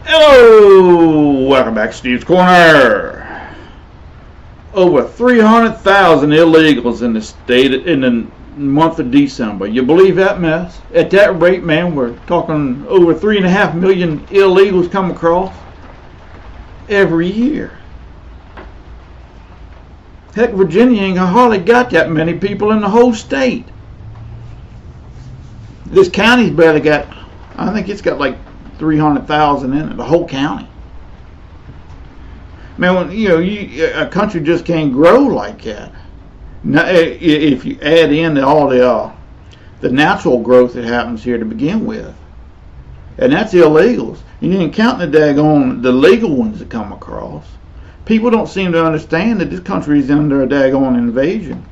Hello! Welcome back to Steve's Corner. Over 300,000 illegals in the state in the month of December. You believe that mess? At that rate, man, we're talking over 3.5 million illegals come across every year. Heck, Virginia ain't hardly got that many people in the whole state. This county's barely got, I think it's got like 300,000 in it, the whole county. Man, when, a country just can't grow like that. Now, if you add in all the natural growth that happens here to begin with, and that's illegals. You ain't counting the legal ones that come across. People don't seem to understand that this country is under a daggone invasion.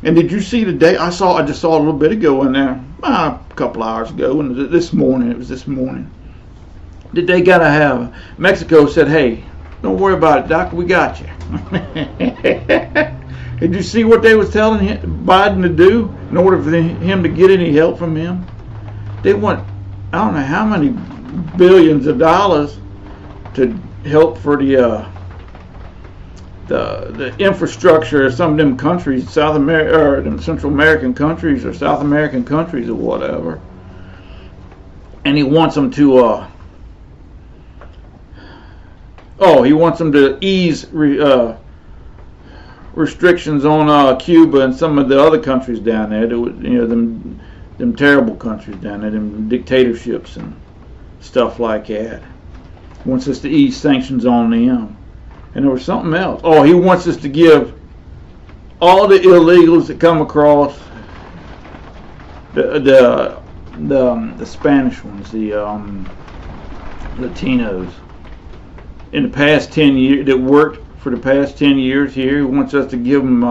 And did you see today? I just saw a little bit ago in there, a couple hours ago, and it was this morning. That they gotta have, Mexico said, hey, don't worry about it, Doc, we got you. Did you see what they was telling Biden to do in order for him to get any help from him? They want, I don't know how many billions of dollars to help for the infrastructure of some of them countries, South America, or them Central American countries, or South American countries, or whatever. And he wants them to, he wants them to ease restrictions on Cuba and some of the other countries down there. Them terrible countries down there, them dictatorships and stuff like that. He wants us to ease sanctions on them. And there was something else. Oh, he wants us to give all the illegals that come across, the Spanish ones, the Latinos, in the past 10 years, that worked for the past 10 years here. He wants us to give them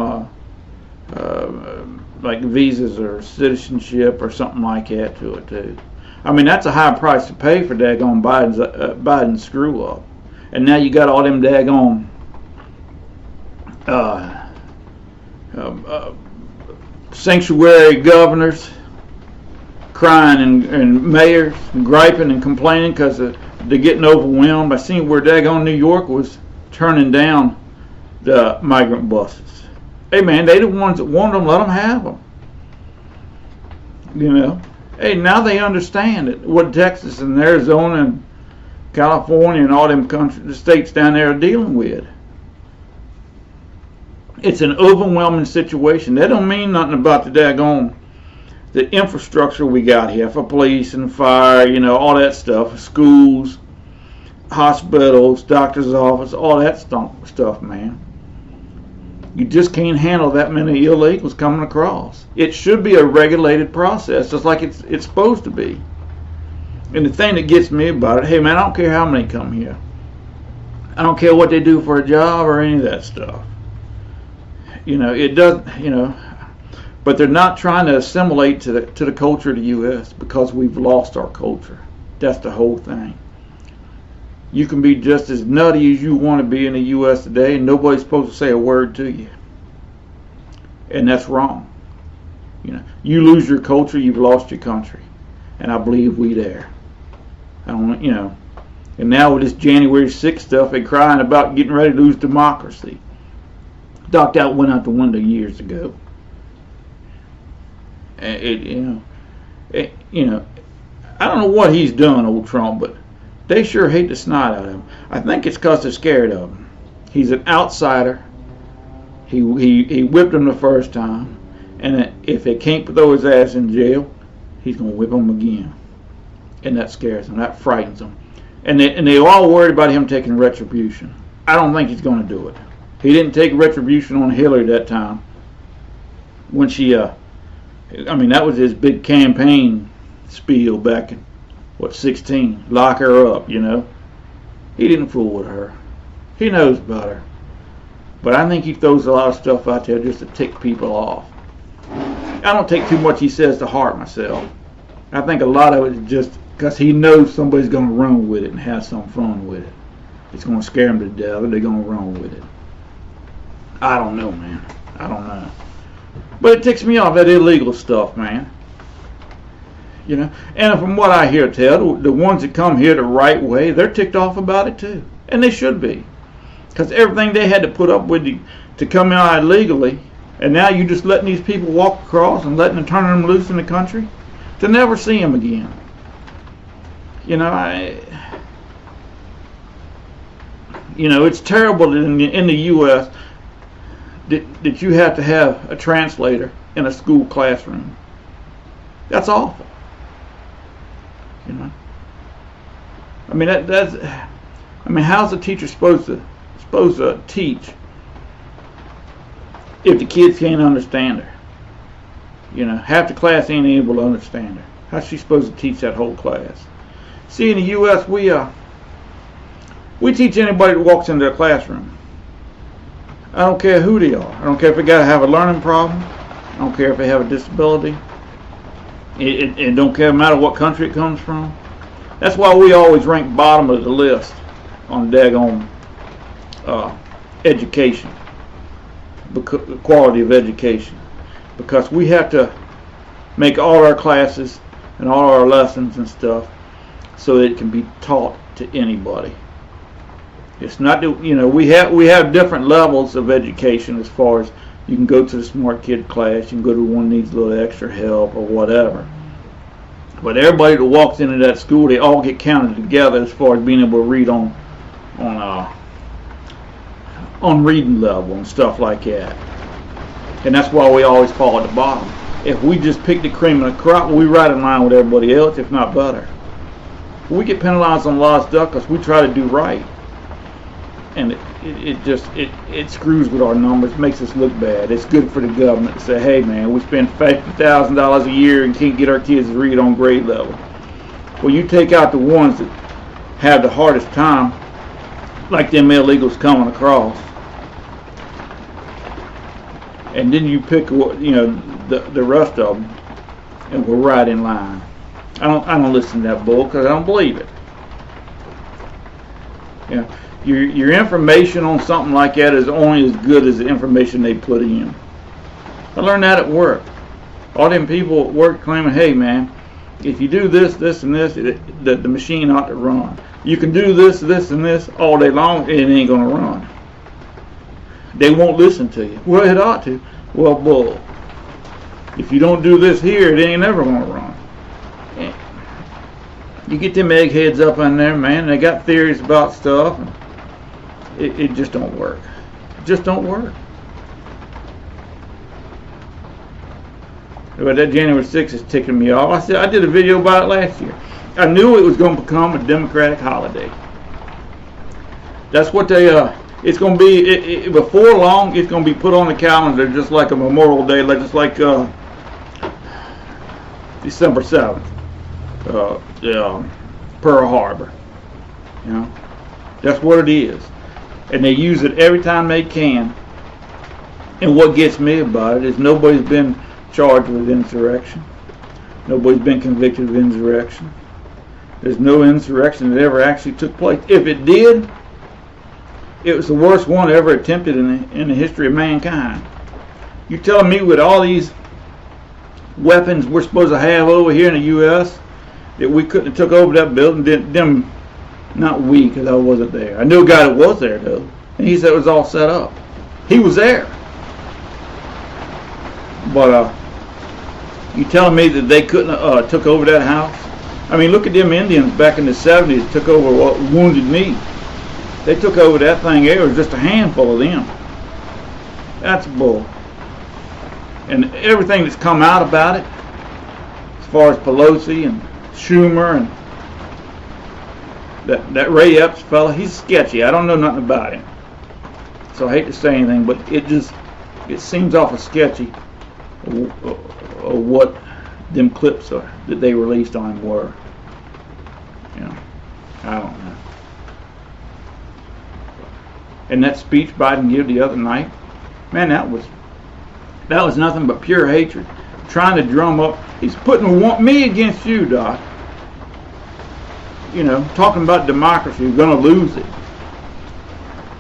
like visas or citizenship or something like that to it too. I mean, that's a high price to pay for daggone Biden's screw up. And now you got all them daggone sanctuary governors crying and mayors and griping and complaining because they're getting overwhelmed by seeing where daggone New York was turning down the migrant buses. Hey man, they the ones that want them, let them have them. Hey, now they understand it, what Texas and Arizona and California and all them the states down there are dealing with. It's an overwhelming situation. That don't mean nothing about the infrastructure we got here for police and fire, all that stuff, schools, hospitals, doctor's office, all that stuff, man. You just can't handle that many illegals coming across. It should be a regulated process, just like it's supposed to be. And the thing that gets me about it, hey man, I don't care how many come here. I don't care what they do for a job or any of that stuff. It does, but they're not trying to assimilate to the culture of the U.S. because we've lost our culture. That's the whole thing. You can be just as nutty as you want to be in the U.S. today, and nobody's supposed to say a word to you. And that's wrong. You lose your culture, you've lost your country. And I believe we there. And now with this January 6th stuff, they're crying about getting ready to lose democracy. Doc, that went out the window years ago. I don't know what he's done, old Trump, but they sure hate the snot out of him. I think it's because they're scared of him. He's an outsider. He whipped him the first time, and if they can't throw his ass in jail, he's gonna whip him again. And that scares them. That frightens them. And they're all worried about him taking retribution. I don't think he's going to do it. He didn't take retribution on Hillary that time. When she, that was his big campaign spiel back in, 16? Lock her up, He didn't fool with her. He knows about her. But I think he throws a lot of stuff out there just to tick people off. I don't take too much he says to heart myself. I think a lot of it is just because he knows somebody's going to run with it and have some fun with it. It's going to scare them to death, and they're going to run with it. I don't know, man. I don't know. But it ticks me off, that illegal stuff, man. You know, and from what I hear tell, the ones that come here the right way, they're ticked off about it too, and they should be, because everything they had to put up with to come out illegally, and now you're just letting these people walk across and letting them turn them loose in the country to never see them again. You know, it's terrible that in the U.S. that you have to have a translator in a school classroom. That's awful. You know, I mean how's a teacher supposed to teach if the kids can't understand her? You know, half the class ain't able to understand her. How's she supposed to teach that whole class? See, in the U.S. we teach anybody that walks into a classroom. I don't care who they are. I don't care if they gotta have a learning problem. I don't care if they have a disability. It don't care no matter what country it comes from. That's why we always rank bottom of the list on daggone education, the quality of education, because we have to make all our classes and all our lessons and stuff so that it can be taught to anybody. It's not that, you know, we have different levels of education, as far as you can go to the smart kid class, you can go to one that needs a little extra help or whatever. But everybody that walks into that school, they all get counted together as far as being able to read on reading level and stuff like that. And that's why we always fall at the bottom. If we just pick the cream of the crop, we right in line with everybody else, if not better. We get penalized on a lot of stuff because we try to do right. And it screws with our numbers, makes us look bad. It's good for the government to say, hey man, we spend $50,000 a year and can't get our kids to read on grade level. Well, you take out the ones that have the hardest time, like them illegals coming across, and then you pick, you know, the rest of them, and we're right in line. I don't listen to that bull because I don't believe it. You know, your information on something like that is only as good as the information they put in. I learned that at work. All them people at work claiming, hey man, if you do this, this, and this, the machine ought to run. You can do this, this, and this all day long, and it ain't going to run. They won't listen to you. Well, it ought to. Well, bull. If you don't do this here, it ain't never going to run. You get them eggheads up in there, man. They got theories about stuff. It just don't work. It just don't work. But that January 6th is ticking me off. I did a video about it last year. I knew it was going to become a Democratic holiday. That's what they. It's going to be. Before long, it's going to be put on the calendar just like a Memorial Day, just like December 7th. Pearl Harbor. You know, that's what it is, and they use it every time they can. And what gets me about it is nobody's been charged with insurrection. Nobody's been convicted of insurrection. There's no insurrection that ever actually took place. If it did, it was the worst one ever attempted in the history of mankind. You telling me with all these weapons we're supposed to have over here in the U.S. that we couldn't have took over that building? Not we, because I wasn't there. I knew a guy that was there though, and he said it was all set up. He was there. But you telling me that they couldn't have took over that house? I mean, look at them Indians back in the 70s took over Wounded Knee. They took over that thing. There was just a handful of them. That's bull. And everything that's come out about it, as far as Pelosi and Schumer and that Ray Epps fella, he's sketchy. I don't know nothing about him, so I hate to say anything, but it seems awful sketchy what them clips are that they released on him were. You know, I don't know. And that speech Biden gave the other night, man, that was nothing but pure hatred. Trying to drum up, he's putting me against you, Doc. You know, talking about democracy, you're going to lose it.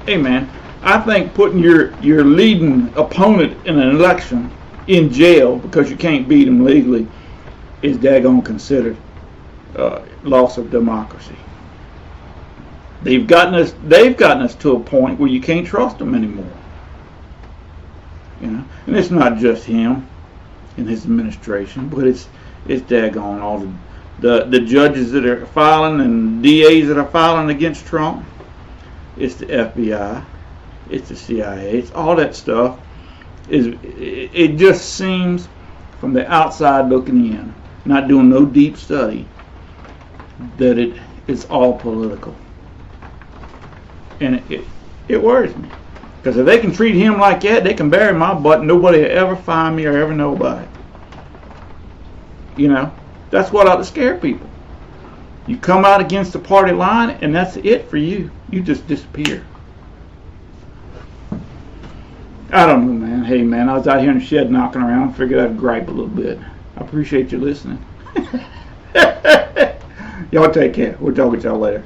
Hey man, I think putting your leading opponent in an election in jail because you can't beat him legally is daggone considered loss of democracy. They've gotten us to a point where you can't trust them anymore. You know, and it's not just him and his administration, but it's daggone all the judges that are filing and DAs that are filing against Trump. It's the FBI, it's the CIA, it's all that stuff. It just seems from the outside looking in, not doing no deep study, that it's all political. And it worries me. Because if they can treat him like that, they can bury my butt and nobody will ever find me or ever know about it. You know, that's what ought to scare people. You come out against the party line and that's it for you. You just disappear. I don't know, man. Hey, man, I was out here in the shed knocking around. I figured I'd gripe a little bit. I appreciate you listening. Y'all take care. We'll talk with y'all later.